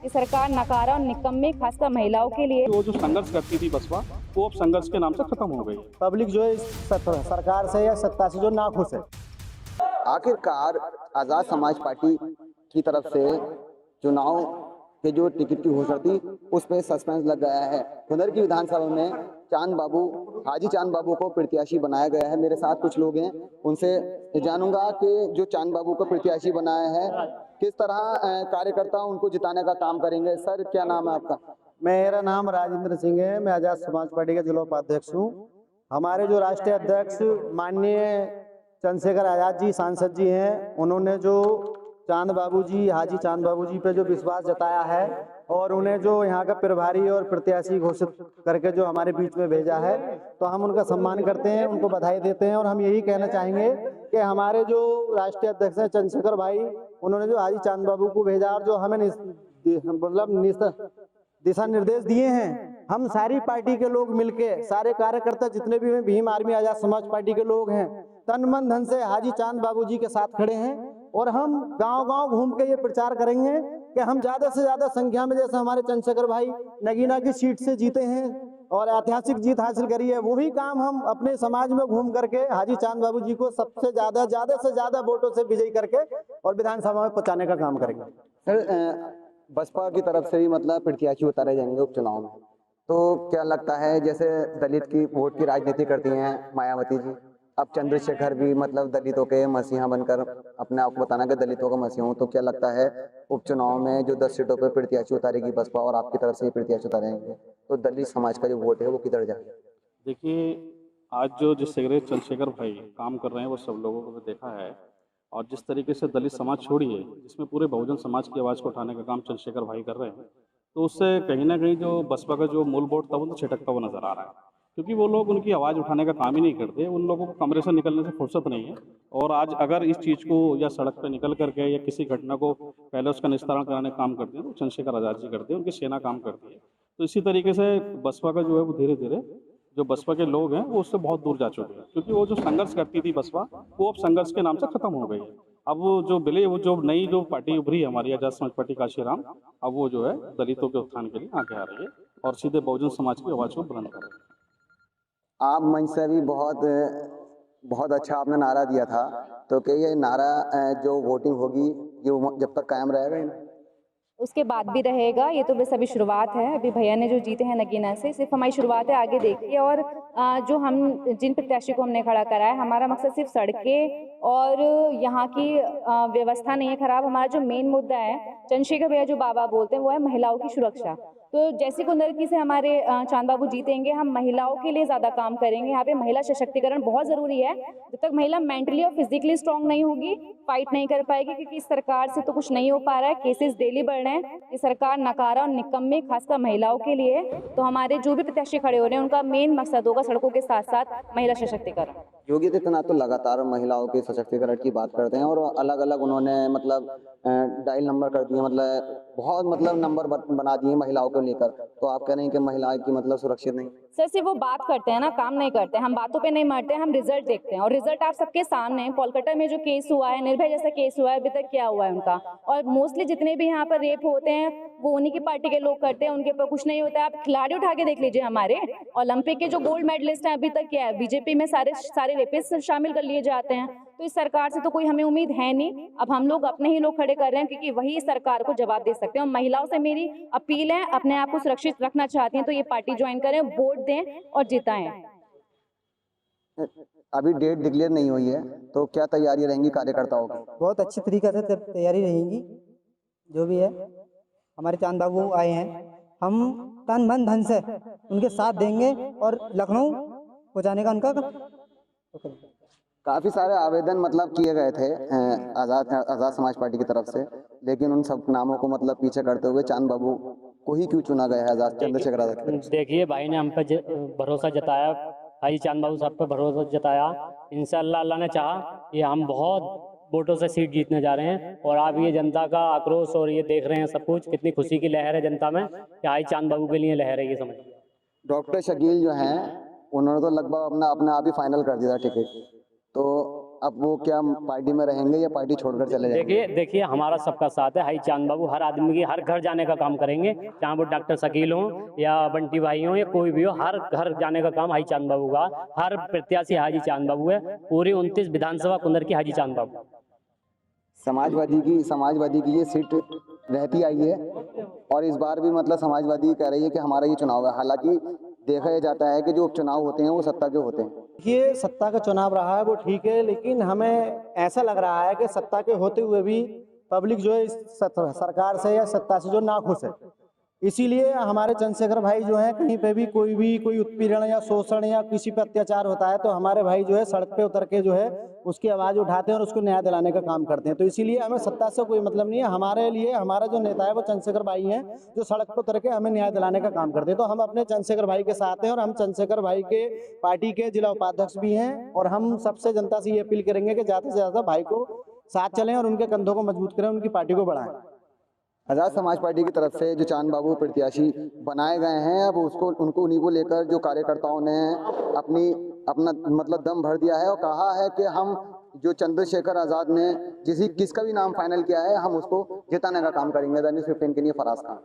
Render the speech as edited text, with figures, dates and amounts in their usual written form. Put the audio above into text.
ये सरकार नकारा और निकम्मे खासकर महिलाओं के लिए। वो जो संघर्ष करती थी बसपा, वो अब संघर्ष के नाम से खत्म हो गई। पब्लिक जो है इस सरकार से या सत्ता से जो नाखुश है। आखिरकार आज़ाद समाज पार्टी की तरफ से चुनाव के जो टिकट की घोषणा थी उस पर सस्पेंस लग गया है। खुदर की विधानसभा में हाजी चांद बाबू को प्रत्याशी बनाया गया है। मेरे साथ कुछ लोग हैं, उनसे जानूंगा कि जो चांद बाबू को प्रत्याशी बनाया है किस तरह कार्यकर्ता उनको जिताने का काम करेंगे। सर, क्या नाम है आपका? मेरा नाम राजेंद्र सिंह है, मैं आज़ाद समाज पार्टी का जिला उपाध्यक्ष हूँ। हमारे जो राष्ट्रीय अध्यक्ष माननीय चंद्रशेखर आज़ाद जी सांसद जी हैं, उन्होंने जो हाजी चांद बाबू जी पे जो विश्वास जताया है और उन्हें जो यहाँ का प्रभारी और प्रत्याशी घोषित करके जो हमारे बीच में भेजा है, तो हम उनका सम्मान करते हैं, उनको बधाई देते हैं। और हम यही कहना चाहेंगे कि हमारे जो राष्ट्रीय अध्यक्ष हैं चंद्रशेखर भाई, उन्होंने जो हाजी चांद बाबू को भेजा और जो हमें दिशा निर्देश दिए हैं, हम सारी पार्टी के लोग मिलके, सारे कार्यकर्ता जितने भी हैं, भीम आर्मी आज़ाद समाज पार्टी के लोग हैं, तन मन धन से हाजी चांद बाबू जी के साथ खड़े हैं। और हम गांव-गांव घूम के ये प्रचार करेंगे कि हम ज़्यादा से ज़्यादा संख्या में, जैसे हमारे चंद्रशेखर भाई नगीना की सीट से जीते हैं और ऐतिहासिक जीत हासिल करी है, वही काम हम अपने समाज में घूम करके हाजी चांद बाबू जी को सबसे ज़्यादा से ज़्यादा वोटों से विजयी करके और विधानसभा में पहुंचाने का काम करेंगे। सर, बसपा की तरफ से भी मतलब प्रत्याशी उतारे जाएंगे उपचुनाव में, तो क्या लगता है, जैसे दलित की वोट की राजनीति करती हैं मायावती जी, अब चंद्रशेखर भी मतलब दलितों के मसीहा बनकर अपने आप को बताना कि दलितों का मसीहा हूँ, तो क्या लगता है उपचुनाव में जो 10 सीटों पर प्रत्याशी उतारेगी बसपा और आपकी तरफ से ही प्रत्याशी उतारेंगे, तो दलित समाज का जो वोट है वो किधर जाएगा? देखिए, आज जो जिस तरह चंद्रशेखर भाई काम कर रहे हैं वो सब लोगों को देखा है, और जिस तरीके से दलित समाज छोड़िए, जिसमें पूरे बहुजन समाज की आवाज़ को उठाने का काम चंद्रशेखर भाई कर रहे हैं, तो उससे कहीं ना कहीं जो बसपा का जो मूल वोट था वो तो छिटकता हुआ नजर आ रहा है, क्योंकि वो लोग उनकी आवाज़ उठाने का काम ही नहीं करते। उन लोगों को कमरे से निकलने से फुर्सत नहीं है। और आज अगर इस चीज़ को या सड़क पर निकल करके या किसी घटना को पहले उसका निस्तारण कराने का काम करते हैं तो चंद्रशेखर आज़ाद जी करते हैं, उनकी सेना काम करती है। तो इसी तरीके से बसपा का जो है वो धीरे धीरे जो बसपा के लोग हैं वो उससे बहुत दूर जा चुके हैं, क्योंकि वो जो संघर्ष करती थी बसपा, वो अब संघर्ष के नाम से खत्म हो गई है। अब वो जो नई जो पार्टी उभरी है हमारी आज़ाद समाज पार्टी काशीराम, अब वो जो है दलितों के उत्थान के लिए आगे आ रही है और सीधे बहुजन समाज की आवाज़ को बुलंद कर रही है। आप मंच से भी बहुत अच्छा आपने नारा दिया था, तो क्या ये नारा जो वोटिंग होगी ये जब तक कायम रहेगा ही नहीं? उसके बाद भी रहेगा। ये तो बस अभी शुरुआत है। अभी भैया ने जो जीते हैं नगीना से, सिर्फ हमारी शुरुआत है, आगे देखिए। और जो हम जिन प्रत्याशी को हमने खड़ा करा है, हमारा मकसद सिर्फ सड़कें और यहाँ की व्यवस्था नहीं है खराब। हमारा जो मेन मुद्दा है, चंद्रशेखर भैया जो बाबा बोलते हैं, वो है महिलाओं की सुरक्षा। तो जैसी कुंदरकी से हमारे चांद बाबू जीतेंगे, हम महिलाओं के लिए ज़्यादा काम करेंगे। यहाँ पे महिला सशक्तिकरण बहुत ज़रूरी है। जब तक महिला मेंटली और फिजिकली स्ट्रांग नहीं होगी, फाइट नहीं कर पाएगी, क्योंकि इस सरकार से तो कुछ नहीं हो पा रहा है। केसेस डेली बढ़ रहे हैं। ये सरकार नकारा और निकम्मे खासकर महिलाओं के लिए। तो हमारे जो भी प्रत्याशी खड़े हो रहे हैं, उनका मेन मकसद होगा सड़कों के साथ साथ महिला सशक्तिकरण। योगी आदित्यनाथ तो लगातार महिलाओं के सशक्तिकरण की बात करते हैं और अलग अलग उन्होंने मतलब डायल नंबर कर दिए, मतलब बहुत मतलब नंबर बना दिए महिलाओं को लेकर। तो आप कह रहे हैं कि महिलाएं की मतलब सुरक्षित नहीं? सर, सिर्फ वो बात करते हैं ना, काम नहीं करते। हम बातों पे नहीं मरते, हम रिजल्ट देखते हैं। और रिजल्ट आप सबके सामने है। कोलकाता में जो केस हुआ है, निर्भया जैसा केस हुआ है, अभी तक क्या हुआ है उनका। और मोस्टली जितने भी यहाँ पर रेप होते हैं वो उन्हीं की पार्टी के लोग करते हैं, उनके ऊपर कुछ नहीं होता है। आप खिलाड़ी उठा के देख लीजिए, हमारे ओलंपिक के जो गोल्ड मेडलिस्ट हैं, अभी तक क्या है, बीजेपी में सारे रेपिस्ट शामिल कर लिए जाते हैं। तो इस सरकार से तो कोई हमें उम्मीद है नहीं। अब हम लोग अपने ही लोग खड़े कर रहे हैं, क्योंकि वही इस सरकार को जवाब दे सकते हैं। और महिलाओं से मेरी अपील है, अपने आप को सुरक्षित रखना चाहती हैं तो ये पार्टी ज्वाइन करें, वोट दें और जिताएं। अभी डेट डिक्लेयर नहीं हुई है, तो क्या तैयारी रहेंगी कार्यकर्ताओं की? बहुत अच्छी तरीके से तैयारी रहेंगी। जो भी है, हमारे चांद बाबू आए हैं, हम तन मन धन से उनके साथ देंगे और लखनऊ पहुँचाने का उनका। काफ़ी सारे आवेदन मतलब किए गए थे आज़ाद समाज पार्टी की तरफ से, लेकिन उन सब नामों को मतलब पीछे करते हुए चांद बाबू को ही क्यों चुना गया है आज़ाद चंद्रशेखर आज़ाद? देखिए, भाई ने हम पे भरोसा जताया, हाजी चांद बाबू साहब पे भरोसा जताया। इंशाअल्लाह अल्लाह ने चाहा कि हम बहुत वोटों से सीट जीतने जा रहे हैं। और आप ये जनता का आक्रोश और ये देख रहे हैं सब कुछ, कितनी खुशी की लहर है जनता में कि हाजी चांद बाबू के लिए लहर है, ये समझ। डॉक्टर शकील जो हैं, उन्होंने तो लगभग अपना आप ही फाइनल कर दिया टिकट, तो अब वो क्या पार्टी में रहेंगे या पार्टी छोड़कर चले जाएंगे? देखिए हमारा सबका साथ है। भाई चांद बाबू हर आदमी की हर घर जाने का काम करेंगे, चाहे वो डॉक्टर शकील हो या बंटी भाई हो या कोई भी हो, हर घर जाने का काम हाजी चांद बाबू का। हर प्रत्याशी हाजी चांद बाबू है। पूरी 29 विधानसभा कुंदर की हाजी चांद बाबू। समाजवादी की ये सीट रहती आई है और इस बार भी मतलब समाजवादी कह रही है कि हमारा ये चुनाव है। हालांकि देखा जाता है कि जो उपचुनाव होते हैं वो सत्ता के होते हैं। ये सत्ता का चुनाव रहा है वो ठीक है, लेकिन हमें ऐसा लग रहा है कि सत्ता के होते हुए भी पब्लिक जो है इस सरकार से या सत्ता से जो नाखुश है। इसीलिए हमारे चंद्रशेखर भाई जो है कहीं पे भी कोई उत्पीड़न या शोषण या किसी पे अत्याचार होता है तो हमारे भाई जो है सड़क पे उतर के जो है उसकी आवाज़ उठाते हैं और उसको न्याय दिलाने का काम करते हैं। तो इसीलिए हमें सत्ता से कोई मतलब नहीं है। हमारे लिए हमारा जो नेता है वो चंद्रशेखर भाई हैं, जो सड़क पे उतर के हमें न्याय दिलाने का काम करते हैं। तो हम अपने चंद्रशेखर भाई के साथ हैं और हम चंद्रशेखर भाई के पार्टी के जिला उपाध्यक्ष भी हैं और हम सबसे जनता से ये अपील करेंगे कि ज़्यादा से ज़्यादा भाई को साथ चलें और उनके कंधों को मजबूत करें, उनकी पार्टी को बढ़ाएं। आज़ाद समाज पार्टी की तरफ से जो चांद बाबू प्रत्याशी बनाए गए हैं, अब उनको उन्हीं को लेकर जो कार्यकर्ताओं ने अपना मतलब दम भर दिया है और कहा है कि हम जो चंद्रशेखर आज़ाद ने किसका भी नाम फाइनल किया है हम उसको जिताने का काम करेंगे। द न्यूज़ 15 के लिए फराज खान।